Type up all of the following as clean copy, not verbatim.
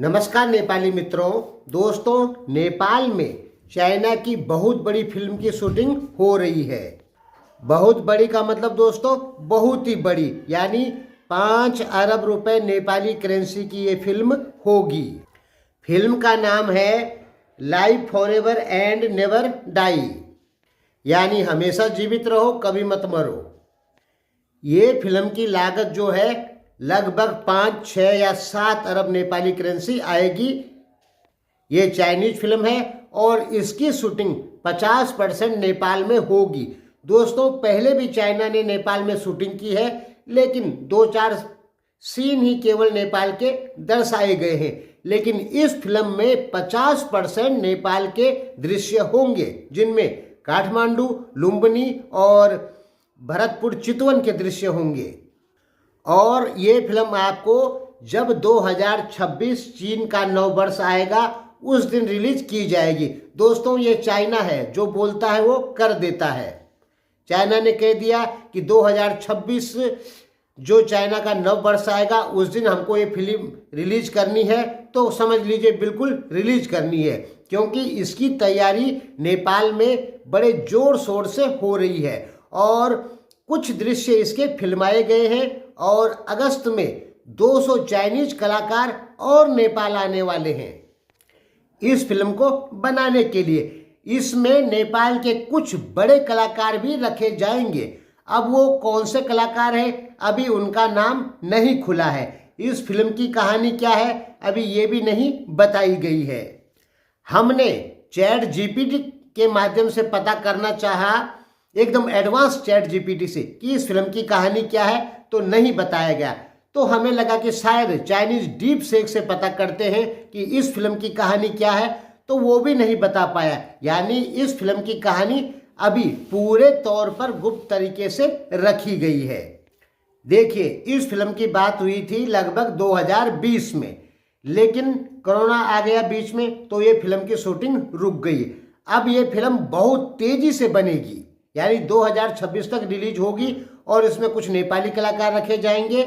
नमस्कार नेपाली मित्रों। दोस्तों, नेपाल में चाइना की बहुत बड़ी फिल्म की शूटिंग हो रही है। बहुत बड़ी का मतलब दोस्तों बहुत ही बड़ी, यानी 5 अरब रुपए नेपाली करेंसी की ये फिल्म होगी। फिल्म का नाम है life forever and never die, यानी हमेशा जीवित रहो कभी मत मरो। ये फिल्म की लागत जो है लगभग 5, 6 या 7 अरब नेपाली करेंसी आएगी। ये चाइनीज फिल्म है और इसकी शूटिंग 50% नेपाल में होगी। दोस्तों, पहले भी चाइना ने नेपाल में शूटिंग की है, लेकिन 2-4 सीन ही केवल नेपाल के दर्शाए गए हैं। लेकिन इस फिल्म में 50% नेपाल के दृश्य होंगे, जिनमें काठमांडू, लुम्बिनी और भरतपुर चितवन के दृश्य होंगे। और ये फिल्म आपको जब 2026 चीन का नव वर्ष आएगा उस दिन रिलीज की जाएगी। दोस्तों, ये चाइना है, जो बोलता है वो कर देता है। चाइना ने कह दिया कि 2026 जो चाइना का नव वर्ष आएगा उस दिन हमको ये फिल्म रिलीज करनी है, तो समझ लीजिए बिल्कुल रिलीज करनी है, क्योंकि इसकी तैयारी नेपाल में बड़े जोर शोर से हो रही है और कुछ दृश्य इसके फिल्माए गए हैं। और अगस्त में 200 चाइनीज कलाकार और नेपाल आने वाले हैं इस फिल्म को बनाने के लिए। इसमें नेपाल के कुछ बड़े कलाकार भी रखे जाएंगे। अब वो कौन से कलाकार हैं, अभी उनका नाम नहीं खुला है। इस फिल्म की कहानी क्या है, अभी ये भी नहीं बताई गई है। हमने चैट जीपीटी के माध्यम से पता करना चाहा, एकदम एडवांस चैट जीपीटी से, कि इस फिल्म की कहानी क्या है, तो नहीं बताया गया। तो हमें लगा कि शायद चाइनीज डीप सेक से पता करते हैं कि इस फिल्म की कहानी क्या है, तो वो भी नहीं बता पाया। यानी इस फिल्म की कहानी अभी पूरे तौर पर गुप्त तरीके से रखी गई है। देखिए, इस फिल्म की बात हुई थी लगभग 2020 में, लेकिन कोरोना आ गया बीच में, तो ये फिल्म की शूटिंग रुक गई। अब ये फिल्म बहुत तेजी से बनेगी, यानी 2026 तक रिलीज होगी और इसमें कुछ नेपाली कलाकार रखे जाएंगे।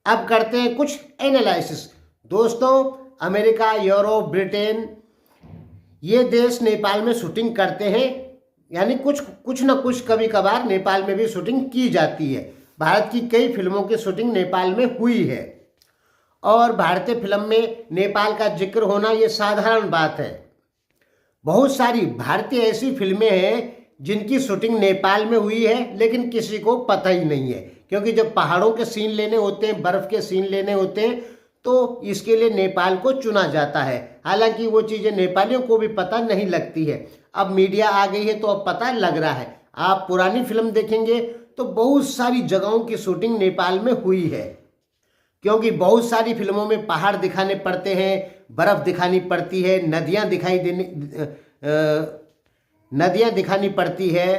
अब करते हैं कुछ एनालिसिस। दोस्तों, अमेरिका, यूरोप, ब्रिटेन, ये देश नेपाल में शूटिंग करते हैं, यानी कुछ न कुछ कभी कभार नेपाल में भी शूटिंग की जाती है। भारत की कई फिल्मों की शूटिंग नेपाल में हुई है और भारतीय फिल्म में नेपाल का जिक्र होना ये साधारण बात है। बहुत सारी भारतीय ऐसी फिल्में हैं जिनकी शूटिंग नेपाल में हुई है, लेकिन किसी को पता ही नहीं है, क्योंकि जब पहाड़ों के सीन लेने होते हैं, बर्फ के सीन लेने होते हैं, तो इसके लिए नेपाल को चुना जाता है। हालांकि वो चीज़ें नेपालियों को भी पता नहीं लगती है। अब मीडिया आ गई है तो अब पता लग रहा है। आप पुरानी फिल्म देखेंगे तो बहुत सारी जगहों की शूटिंग नेपाल में हुई है, क्योंकि बहुत सारी फिल्मों में पहाड़ दिखाने पड़ते हैं, बर्फ दिखानी पड़ती है, नदियाँ दिखानी पड़ती है।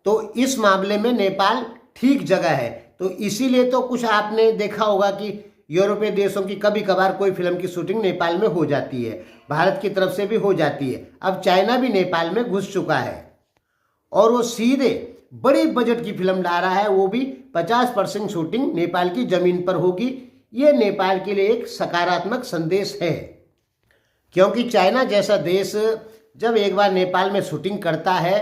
तो इस मामले में नेपाल ठीक जगह है। तो इसीलिए तो कुछ आपने देखा होगा कि यूरोपीय देशों की कभी कभार कोई फिल्म की शूटिंग नेपाल में हो जाती है, भारत की तरफ से भी हो जाती है। अब चाइना भी नेपाल में घुस चुका है और वो सीधे बड़े बजट की फिल्म ला रहा है, वो भी 50% शूटिंग नेपाल की जमीन पर होगी। ये नेपाल के लिए एक सकारात्मक संदेश है, क्योंकि चाइना जैसा देश जब एक बार नेपाल में शूटिंग करता है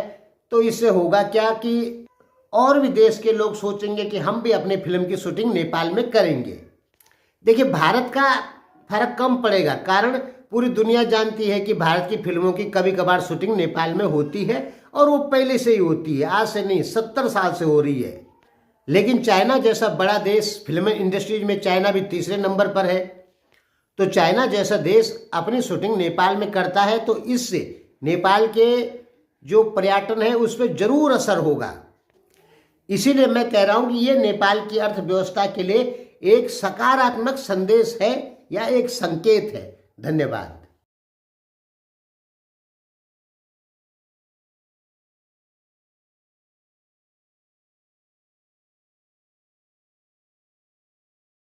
तो इससे होगा क्या कि और भी देश के लोग सोचेंगे कि हम भी अपने फिल्म की शूटिंग नेपाल में करेंगे। देखिए, भारत का फर्क कम पड़ेगा, कारण पूरी दुनिया जानती है कि भारत की फिल्मों की कभी कभार शूटिंग नेपाल में होती है और वो पहले से ही होती है, आज से नहीं 70 साल से हो रही है। लेकिन चाइना जैसा बड़ा देश, फिल्म इंडस्ट्रीज में चाइना भी तीसरे नंबर पर है, तो चाइना जैसा देश अपनी शूटिंग नेपाल में करता है, तो इससे नेपाल के जो पर्यटन है उस पर जरूर असर होगा। इसीलिए मैं कह रहा हूं कि ये नेपाल की अर्थव्यवस्था के लिए एक सकारात्मक संदेश है या एक संकेत है। धन्यवाद।